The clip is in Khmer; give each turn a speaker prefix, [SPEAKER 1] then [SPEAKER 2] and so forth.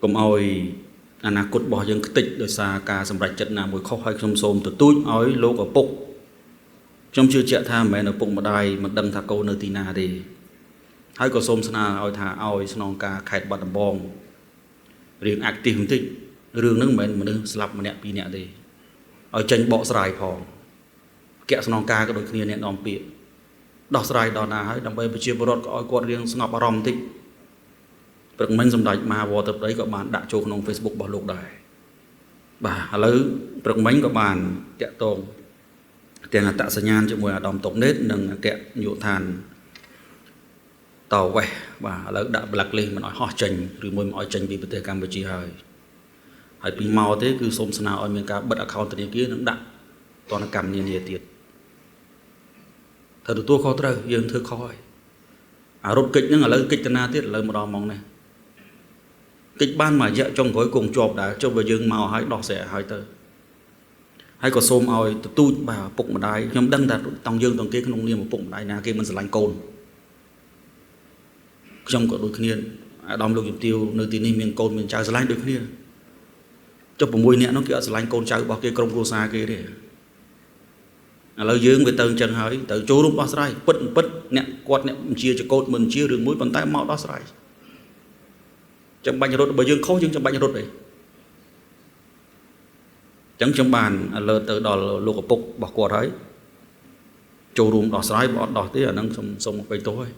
[SPEAKER 1] កុំឲ្យអនាគតរបស់យើងខ្ទេចដោយសារការសម្រេចចិត្តណាមួយខុសហើយខ្ញុំសូមទទូចឲ្យលោកឪពុកខ្ញុំជឿជាក់ថាមិនមែនឪពុកម្ដាយមិនដឹងថាកូននៅទីណាទេហើយក៏សូមស្នើឲ្យថាឲ្យស្នងការខេត្តបាត់ដំបងរៀងអាក់ទីសបន្តិចរឿងហ្នឹងមិនមែនមនុស្សស្លាប់ម្នាក់ពីរនាក់ទេឲ្យចេញបកស្រាយផងគណៈស្នងការក៏ដូចគ្នាអ្នកនាំពាក្យដោះស្រាយដល់ណាហើយដើម្បីប្រជាពលរដ្ឋក៏ឲ្យគាត់រៀងស្ងប់អារម្មណ៍បន្តិចព្រឹកមិញសម្ដេចមហាវត្តប្តីក៏បានដាក់ចូលក្នុង Facebook របស់លោកដែរបាទឥឡូវព្រឹកមិញក៏បានតាក់ទងទាំងអត្តសញ្ញាណជាមួយអាដាមតុកណេតនិងអគ្គនាយកដ្ឋានតវ៉េសបាទឥឡូវដាក់ blacklist មិនឲ្យហោះចេញឬមួយមិនឲ្យចេញពីប្រទេសកម្ពុជាហើយពីមកទេគឺសូមស្នើឲ្យមានការបិទ account ធនាគារនិងដាក់ទណ្ឌកម្មនានាទៀតត្រូវទទួលខុសត្រូវយើងធ្វើខុសហើយអារត់កិច្ចហ្នឹងឥឡូវកិច្ចតាណាទៀតឥឡូវមកដល់ម៉ោងនេះកិច្ចបានមួយរយៈចុងក្រោយគង់ជាប់ដែរចុះបើយើងមកឲ្យដោះស្រាយឲ្យទៅហើយក៏សូមឲ្យទទូចបាទឪពុកម្ដាយខ្ញុំដឹងថាតង់យើងតង់គេក្នុងនាមឪពុកម្ដាយណាគេមិនស្រឡាញ់កូនខ្ញុំក៏ដូចគ្នាអាដាមលោកជំទាវនៅទីនេះមានកូនមានចៅស្រឡាញ់ដូចគ្នាចុះ6នាក់នោះគេអត់ស្រឡាញ់កូនចៅរបស់គេក្រុមគ្រួសារគេទេឥឡូវយើងវាទៅអញ្ចឹងហើយទៅចូលរួមដោះស្រាយពិតអ្នកគាត់អ្នកបញ្ជាចកោតមិនបញ្ជារឿងមួយប៉ុន្តែមកដោះស្រាយចាំបាច់រត់បើយើងខុសយើងចាំបាច់រត់ទេអញ្ចឹងខ្ញុំបានលើទៅដល់លោកឪពុករបស់គាត់ហើយចូលរួមដោះស្រាយបើអត់ដោះទេអាហ្នឹងខ្ញុំសូមអភ័យទោសហើយ